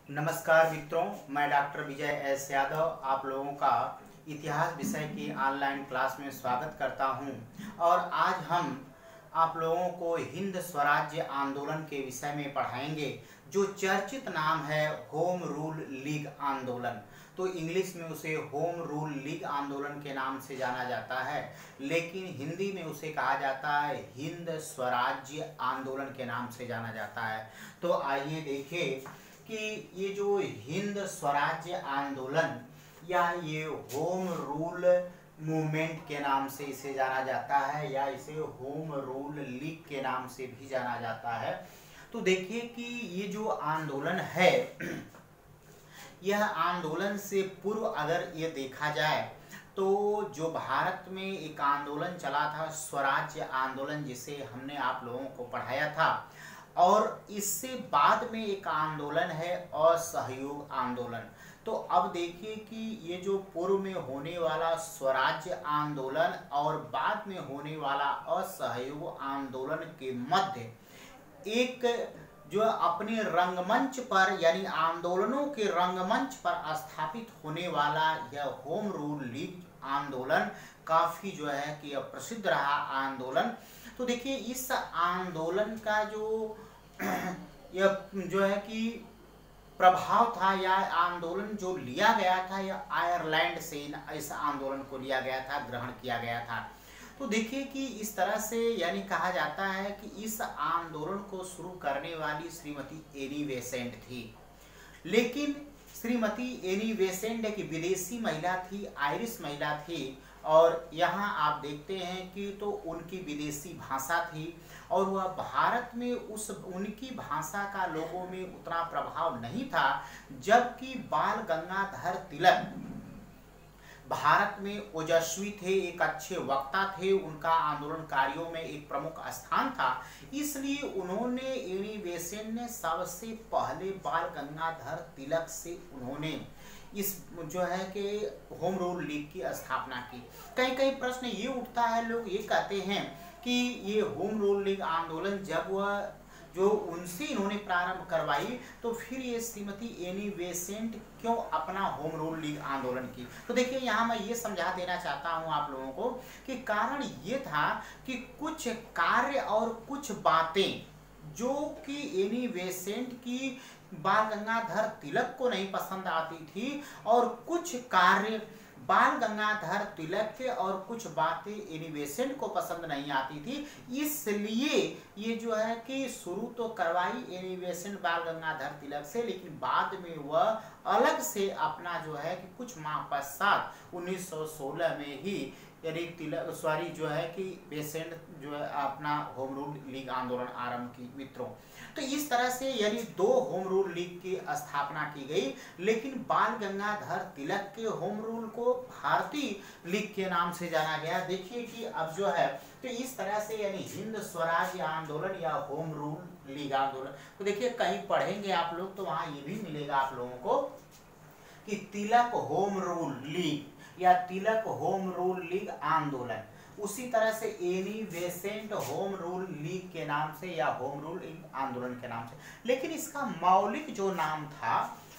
नमस्कार मित्रों, मैं डॉक्टर विजय एस यादव आप लोगों का इतिहास विषय की ऑनलाइन क्लास में स्वागत करता हूं। और आज हम आप लोगों को हिंद स्वराज्य आंदोलन के विषय में पढ़ाएंगे, जो चर्चित नाम है होम रूल लीग आंदोलन। तो इंग्लिश में उसे होम रूल लीग आंदोलन के नाम से जाना जाता है, लेकिन हिंदी में उसे कहा जाता है हिंद स्वराज्य आंदोलन के नाम से जाना जाता है। तो आइए देखें कि ये जो हिंद स्वराज्य आंदोलन या ये होम रूल मूवमेंट के नाम से इसे जाना जाता है या इसे होम रूल लीग के नाम से भी जाना जाता है। तो देखिए कि ये जो आंदोलन है, यह आंदोलन से पूर्व अगर ये देखा जाए तो जो भारत में एक आंदोलन चला था स्वराज्य आंदोलन, जिसे हमने आप लोगों को पढ़ाया था, और इससे बाद में एक आंदोलन है असहयोग आंदोलन। तो अब देखिए कि ये जो पूर्व में होने वाला स्वराज्य आंदोलन और बाद में होने वाला असहयोग आंदोलन के मध्य एक जो अपने रंगमंच पर यानी आंदोलनों के रंगमंच पर स्थापित होने वाला यह होम रूल लीग आंदोलन काफी जो है कि प्रसिद्ध रहा आंदोलन। तो देखिए इस आंदोलन का जो यह जो है कि प्रभाव था या आंदोलन जो लिया गया था, यह आयरलैंड से इस आंदोलन को लिया गया था, ग्रहण किया गया था। तो देखिए कि इस तरह से यानी कहा जाता है कि इस आंदोलन को शुरू करने वाली श्रीमती एनी बेसेंट थी, लेकिन श्रीमती एनी बेसेंट एक विदेशी महिला थी, आयरिश महिला थी। और यहाँ आप देखते हैं कि तो उनकी विदेशी भाषा थी और वह भारत में उनकी भाषा का लोगों में उतना प्रभाव नहीं था, जबकि बाल गंगाधर तिलक भारत में ओजस्वी थे, एक अच्छे वक्ता थे, उनका आंदोलनकारियों में एक प्रमुख स्थान था। इसलिए उन्होंने एनी बेसेंट ने सबसे पहले बाल गंगाधर तिलक से उन्होंने इस जो है कि होम रूल लीग की स्थापना की। कई कई प्रश्न ये उठता है, लोग ये कहते हैं कि ये होम रूल लीग आंदोलन जब वह जो उनसे इन्होंने प्रारंभ करवाई, तो फिर ये श्रीमती एनी बेसेंट क्यों अपना होम रूल लीग आंदोलन की। तो देखिए यहाँ मैं ये समझा देना चाहता हूँ आप लोगों को कि कारण ये था कि कुछ कार्य और कुछ बातें जो कि एनी बेसेंट की बाल गंगाधर तिलक को नहीं पसंद आती थी, और कुछ कार्य बाल गंगाधर तिलक के और कुछ बातें एनी बेसेंट को पसंद नहीं आती थी। इसलिए ये जो है कि शुरू तो करवाई एनी बेसेंट बाल गंगाधर तिलक से, लेकिन बाद में वह अलग से अपना जो है कि कुछ माह पश्चात 1916 में ही यानी तिलक जो है कि बेसेंट जो है अपना होम रूल लीग आंदोलन आरंभ की मित्रों। तो इस तरह से यानी दो होम रूल लीग की स्थापना की गई, लेकिन बाल गंगाधर तिलक के होम रूल को भारतीय लीग के नाम से जाना गया। देखिए कि अब जो है तो इस तरह से यानी हिंद स्वराज्य आंदोलन या होम रूल लीग आंदोलन, तो देखिए कहीं पढ़ेंगे आप लोग तो वहां ये भी मिलेगा आप लोगों को कि तिलक होम रूल लीग या तिलक होम रूल लीग आंदोलन, उसी तरह से Annie Besant home rule league के नाम से या होम रूल लीग आंदोलन के नाम से। लेकिन इसका मौलिक जो नाम था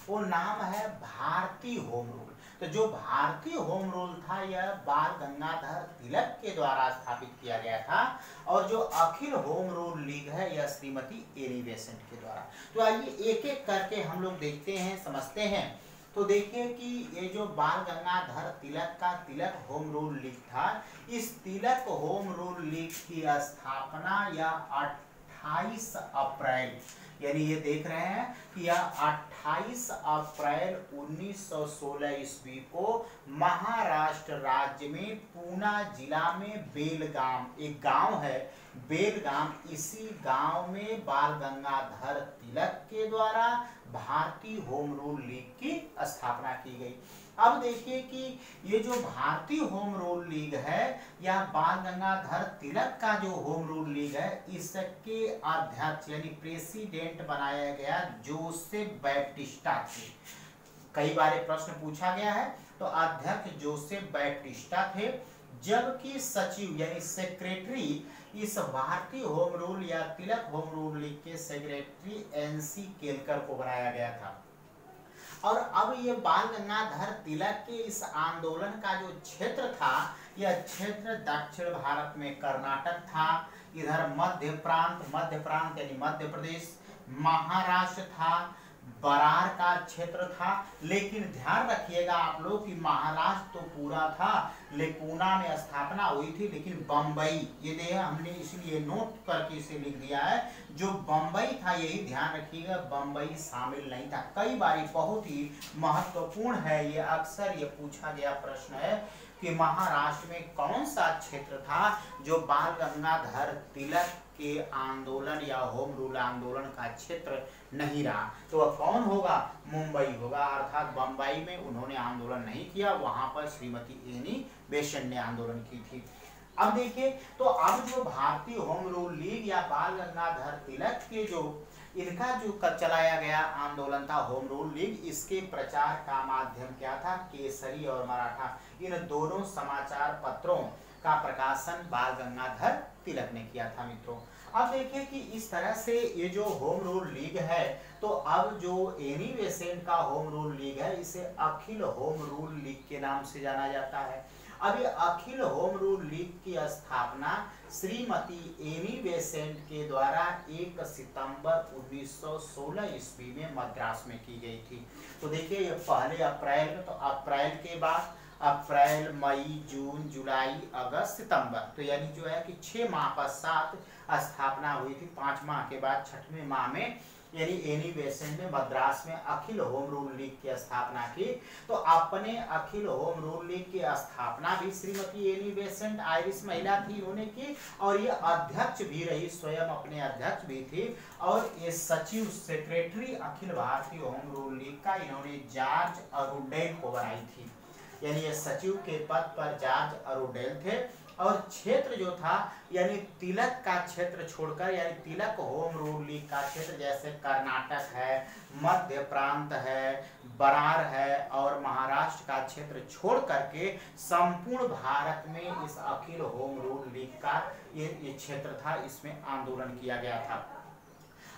वो नाम है भारतीय होम रूल। तो जो भारतीय होम रूल था यह बाल गंगाधर तिलक के द्वारा स्थापित किया गया था, और जो अखिल होम रूल लीग है यह श्रीमती एनी बेसेंट के द्वारा। तो आइए एक एक करके हम लोग देखते हैं, समझते हैं। तो देखिए कि ये जो बाल गंगाधर तिलक का तिलक होम रूल लीग था, इस तिलक होम रूल लीग की स्थापना या 28 अप्रैल यानी ये देख रहे हैं कि यह 28 अप्रैल 1916 ईस्वी को महाराष्ट्र राज्य में पूना जिला में बेलगाम, एक गांव है बेलगाम, इसी गांव में बाल गंगाधर तिलक के द्वारा भारतीय होम रूल लीग की स्थापना की गई। अब देखिए कि ये जो भारतीय होम रूल लीग है या बाल गंगाधर तिलक का जो होम रूल लीग है, इसके अध्यक्ष यानी प्रेसिडेंट बनाया गया जोसेफ बैप्टिस्टा थे। कई बार प्रश्न पूछा गया है, तो अध्यक्ष जोसेफ बैप्टिस्टा थे, जबकि सचिव यानी सेक्रेटरी इस भारतीय होम रूल या तिलक होम रूल लीग के सेक्रेटरी एनसी केलकर को बनाया गया था। और अब ये बाल गंगाधर तिलक के इस आंदोलन का जो क्षेत्र था, यह क्षेत्र दक्षिण भारत में कर्नाटक था, इधर मध्य प्रांत यानी मध्य प्रदेश, महाराष्ट्र था, बरार का क्षेत्र था। लेकिन ध्यान रखिएगा आप लोग कि महाराष्ट्र तो पूरा था, लेकुना में स्थापना हुई थी, लेकिन बंबई, ये देखिए हमने इसलिए नोट करके इसे लिख दिया है, जो बंबई था यही ध्यान रखिएगा, बंबई शामिल नहीं था। कई बार बहुत ही महत्वपूर्ण है, ये अक्सर ये पूछा गया प्रश्न है कि महाराष्ट्र में कौन सा क्षेत्र था जो बाल गंगाधर तिलक के आंदोलन या होम रूल आंदोलन का क्षेत्र नहीं रहा, तो वह कौन होगा? मुंबई होगा, अर्थात बंबई में उन्होंने आंदोलन नहीं किया, वहां पर श्रीमती एनी बेसेंट ने आंदोलन की थी। अब देखिए, तो अब जो भारतीय होम रूल लीग या बाल गंगाधर तिलक के जो इनका जो चलाया गया आंदोलन था होम रूल लीग, इसके प्रचार का माध्यम क्या था? केसरी और मराठा, इन दोनों समाचार पत्रों का प्रकाशन बाल गंगाधर तिलक ने किया था मित्रों। अब देखिए कि इस तरह से ये जो होम रूल लीग है, तो अब जो एनी बेसेंट का होम रूल लीग है, इसे अखिल होम रूल लीग के नाम से जाना जाता है। अब ये अखिल होम रूल लीग की स्थापना श्रीमती एनी बेसेंट के द्वारा 1 सितंबर 1916 ईस्वी में मद्रास में की गई थी। तो देखिए ये पहले अप्रैल में, तो अप्रैल के बाद अप्रैल, मई, जून, जुलाई, अगस्त, सितंबर, तो यानी जो है कि 6 माह पश्चात स्थापना हुई थी। 5 माह के बाद 6वें माह में यानी एनी बेसेंट ने मद्रास में अखिल होम रूल लीग की स्थापना की। तो अपने अखिल होम रूल लीग की स्थापना भी श्रीमती एनी बेसेंट आयरिश महिला थी, उन्होंने की, और ये अध्यक्ष भी रही, स्वयं अपने अध्यक्ष भी थी। और ये सचिव secretary Akhil Bharatiya home rule league का इन्होंने जॉर्ज अरुडेल को बनाई थी, यानी ये सचिव के पद पर जॉर्ज अरुडेल थे। और क्षेत्र जो था यानी तिलक का क्षेत्र छोड़कर, यानी तिलक होम रूल लीग का क्षेत्र जैसे कर्नाटक है, मध्य प्रांत है, बरार है और महाराष्ट्र का क्षेत्र छोड़ करके संपूर्ण भारत में इस अखिल होम रूल लीग का ये क्षेत्र था, इसमें आंदोलन किया गया था।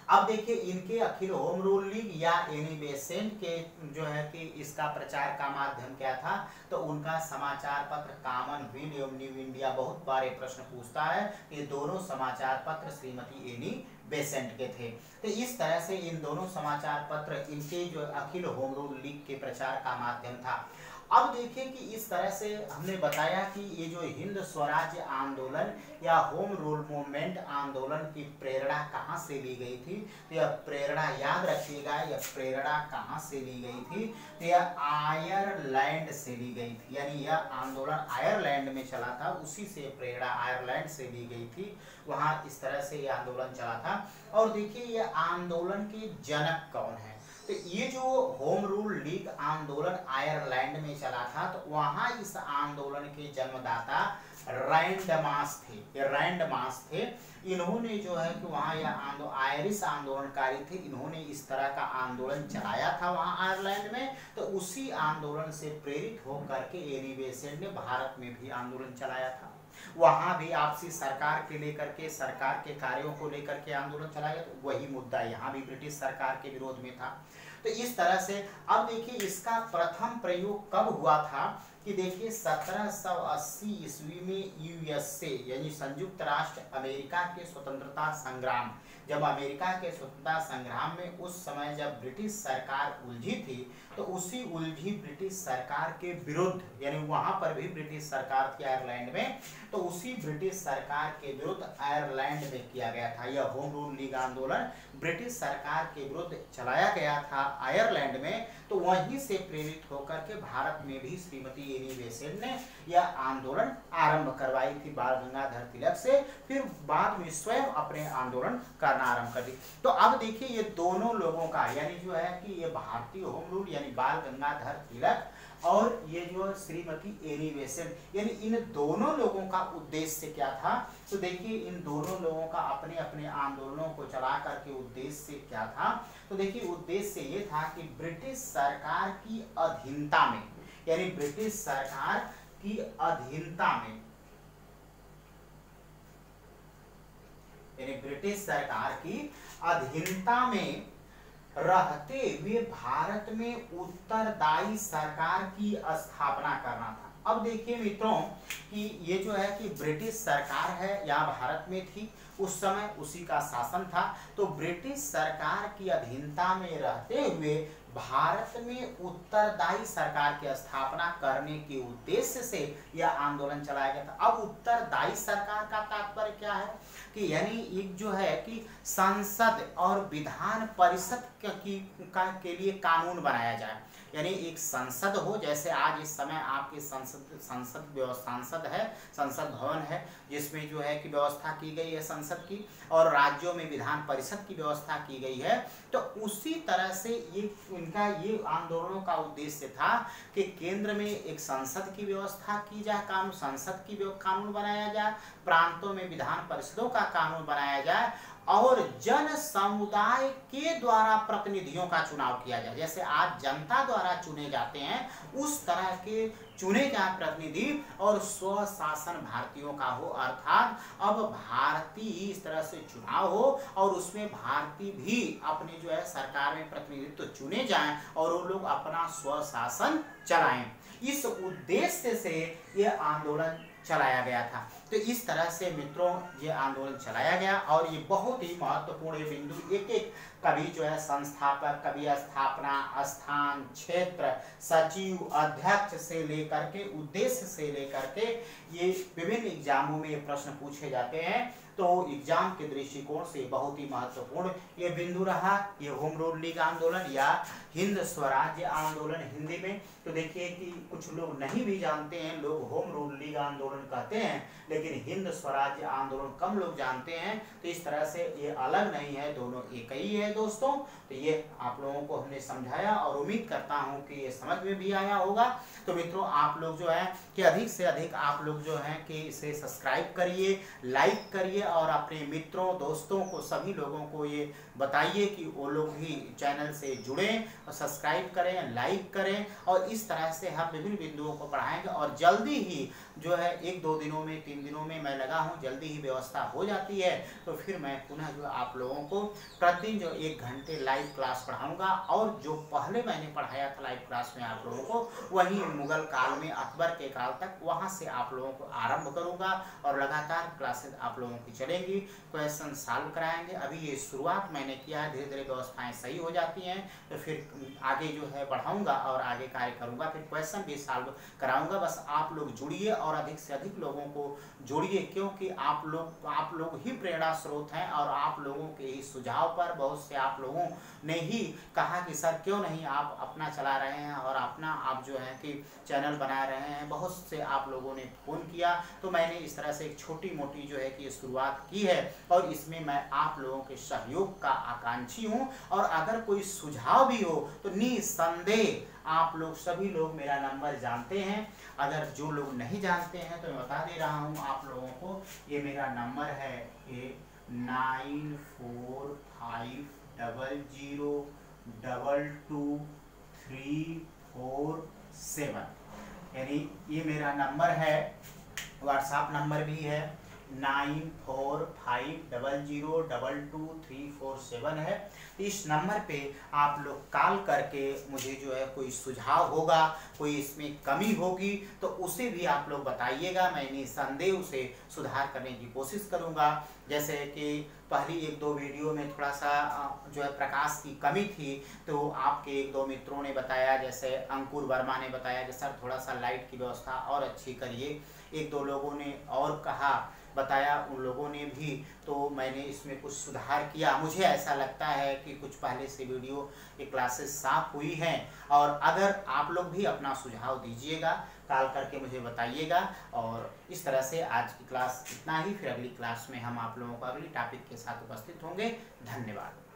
अब देखिए इनके अखिल होम रूल लीग या एनी बेसेंट के जो है कि इसका प्रचार का माध्यम क्या था, तो उनका समाचार पत्र कॉमनवेल्थ एवं न्यू इंडिया बहुत बार प्रश्न पूछता है, ये दोनों समाचार पत्र श्रीमती एनी बेसेंट के थे। तो इस तरह से इन दोनों समाचार पत्र इनके जो अखिल होम रूल लीग के प्रचार का माध्यम था। अब देखिए कि इस तरह से हमने बताया कि ये जो हिंद स्वराज्य आंदोलन या होम रूल मूवमेंट आंदोलन की प्रेरणा कहाँ से ली गई थी, तो यह प्रेरणा याद रखिएगा, यह प्रेरणा कहाँ से ली गई थी, तो यह आयरलैंड से ली गई थी, यानी यह आंदोलन आयरलैंड में चला था, उसी से प्रेरणा आयरलैंड से ली गई थी, वहाँ इस तरह से यह आंदोलन चला था। और देखिए यह आंदोलन के जनक कौन है, तो ये जो होम रूल लीग आंदोलन आयरलैंड में चला था, तो वहां इस आंदोलन के जन्मदाता रैंडमास थे, ये रैंडमास थे। इन्होंने जो है कि वहां यह आयरिश आंदोलनकारी थे, इन्होंने इस तरह का आंदोलन चलाया था वहां आयरलैंड में। तो उसी आंदोलन से प्रेरित होकर के एनी बेसेंट ने भारत में भी आंदोलन चलाया था, वहां भी आपसी सरकार के लेकर के, सरकार के कार्यों को लेकर के आंदोलन चलाया, तो वही मुद्दा यहाँ भी ब्रिटिश सरकार के विरोध में था। तो इस तरह से अब देखिए इसका प्रथम प्रयोग कब हुआ था कि देखिए 1780 ईस्वी में यूएसए यानी संयुक्त राष्ट्र अमेरिका के स्वतंत्रता संग्राम, जब अमेरिका के स्वतंत्रता संग्राम में उस समय जब ब्रिटिश सरकार उलझी थी, तो उसी उलझी ब्रिटिश सरकार के विरुद्ध, यानी वहां पर भी ब्रिटिश सरकार थी आयरलैंड में, तो उसी ब्रिटिश सरकार के विरुद्ध आयरलैंड में किया गया था यह होम रूल लीग आंदोलन, ब्रिटिश सरकार के विरुद्ध चलाया गया था आयरलैंड में। तो वहीं से प्रेरित होकर के भारत में भी श्रीमती एनी बेसेंट ने यह आंदोलन आरंभ करवाई थी बाल गंगाधर तिलक से, फिर बाद में स्वयं अपने आंदोलन करना आरंभ कर दी। तो अब देखिए ये दोनों लोगों का, यानी जो है कि ये भारतीय होम रूल यानी बाल गंगाधर तिलक और ये जो श्रीमती एनी बेसेंट, यानी इन दोनों लोगों का उद्देश्य क्या था, तो देखिए इन दोनों लोगों का अपने अपने आंदोलनों को चला करके उद्देश्य क्या था, तो देखिए उद्देश्य ये था कि ब्रिटिश सरकार की अधीनता में, यानी ब्रिटिश सरकार की अधीनता में, यानी ब्रिटिश सरकार की अधीनता में रहते हुए भारत में उत्तरदायी सरकार की स्थापना करना था। अब देखिए मित्रों कि ये जो है कि ब्रिटिश सरकार है यहाँ भारत में थी, उस समय उसी का शासन था। तो ब्रिटिश सरकार की अधीनता में रहते हुए भारत में उत्तरदायी सरकार की स्थापना करने के उद्देश्य से यह आंदोलन चलाया गया था। अब उत्तरदायी सरकार का तात्पर्य क्या है कि यानी एक जो है कि संसद और विधान परिषद के लिए कानून बनाया जाए, यानी एक संसद हो, जैसे आज इस समय आपके संसद है, संसद भवन है जिसमें जो है कि व्यवस्था की गई है संसद की, और राज्यों में विधान परिषद की व्यवस्था की गई है। तो उसी तरह से ये आंदोलनों का उद्देश्य था कि केंद्र में एक संसद की व्यवस्था की जाए, संसद की कानून बनाया जाए, प्रांतों में विधान परिषदों का कानून बनाया जाए और जन समुदाय के द्वारा प्रतिनिधियों का चुनाव किया जाए। जैसे आज जनता द्वारा चुने जाते हैं उस तरह के चुने जाए प्रतिनिधि और स्वशासन भारतीयों का हो, अर्थात अब भारतीय इस तरह से चुनाव हो और उसमें भारतीय भी अपने जो है सरकार में प्रतिनिधित्व चुने जाएं और वो लोग अपना स्वशासन चलाएं। इस उद्देश्य से यह आंदोलन चलाया गया था। तो इस तरह से मित्रों ये आंदोलन चलाया गया और ये बहुत ही महत्वपूर्ण बिंदु, एक एक कभी जो है संस्थापक, कभी स्थापना स्थान, क्षेत्र, सचिव, अध्यक्ष से लेकर के उद्देश्य से लेकर के ये विभिन्न एग्जामों में ये प्रश्न पूछे जाते हैं। तो एग्जाम के दृष्टिकोण से बहुत ही महत्वपूर्ण ये बिंदु रहा, ये होम रूल लीग आंदोलन या हिंद स्वराज्य आंदोलन हिंदी में। तो देखिए कि कुछ लोग नहीं भी जानते हैं, लोग होम रूल लीग आंदोलन कहते हैं लेकिन हिंद स्वराज्य आंदोलन कम लोग जानते हैं। तो इस तरह से ये अलग नहीं है, दोनों एक ही है दोस्तों। तो ये आप लोगों को हमने समझाया और उम्मीद करता हूँ कि ये समझ में भी आया होगा। तो मित्रों आप लोग जो है कि अधिक से अधिक आप लोग जो है कि इसे सब्सक्राइब करिए, लाइक करिए और अपने मित्रों दोस्तों को सभी लोगों को ये बताइए कि वो लोग भी चैनल से जुड़ें और सब्सक्राइब करें, लाइक करें। और इस तरह से हम विभिन्न बिंदुओं को पढ़ाएंगे और जल्दी ही जो है 1-2 दिनों में 3 दिनों में मैं लगा हूँ, जल्दी ही व्यवस्था हो जाती है। तो फिर मैं पुनः जो आप लोगों को प्रतिदिन जो 1 घंटे लाइव क्लास पढ़ाऊंगा और जो पहले मैंने पढ़ाया था लाइव क्लास में आप लोगों को वही मुगल काल में अकबर के काल तक वहाँ से आप लोगों को आरंभ करूँगा और लगातार क्लासेस आप लोगों की चलेंगी, क्वेश्चन सॉल्व कराएंगे। अभी ये शुरुआत मैंने किया है, धीरे धीरे व्यवस्थाएं सही हो जाती हैं तो फिर आगे जो है बढ़ाऊंगा और आगे कार्य करूंगा, फिर क्वेश्चन भी सॉल्व कराऊंगा। बस आप लोग जुड़िए और अधिक से अधिक लोगों को जोड़िए, क्योंकि आप लोग ही प्रेरणा स्रोत हैं और आप लोगों के ही सुझाव पर बहुत से आप लोगों ने ही कहा कि सर क्यों नहीं आप अपना चला रहे हैं और अपना आप जो है कि चैनल बना रहे हैं। बहुत से आप लोगों ने फ़ोन किया तो मैंने इस तरह से एक छोटी मोटी जो है कि शुरुआत की है और इसमें मैं आप लोगों के सहयोग का आकांक्षी हूं। और अगर कोई सुझाव भी हो तो निसंदेह आप लोग सभी लोग मेरा नंबर जानते हैं। अगर जो लोग नहीं जानते हैं तो मैं बता दे रहा हूं आप लोगों को, ये मेरा नंबर है 9450222347, यानी ये मेरा नंबर है। व्हाट्सएप नंबर भी है 9450222347 है। इस नंबर पे आप लोग कॉल करके मुझे जो है कोई सुझाव होगा, कोई इसमें कमी होगी तो उसे भी आप लोग बताइएगा। मैं निसंदेह उसे सुधार करने की कोशिश करूंगा। जैसे कि पहली 1-2 वीडियो में थोड़ा सा जो है प्रकाश की कमी थी तो आपके 1-2 मित्रों ने बताया, जैसे अंकुर वर्मा ने बताया कि सर थोड़ा सा लाइट की व्यवस्था और अच्छी करिए। 1-2 लोगों ने और बताया, उन लोगों ने भी, तो मैंने इसमें कुछ सुधार किया। मुझे ऐसा लगता है कि कुछ पहले से वीडियो की क्लासेस साफ हुई हैं और अगर आप लोग भी अपना सुझाव दीजिएगा, कॉल करके मुझे बताइएगा। और इस तरह से आज की क्लास इतना ही, फिर अगली क्लास में हम आप लोगों को अगली टॉपिक के साथ उपस्थित होंगे। धन्यवाद।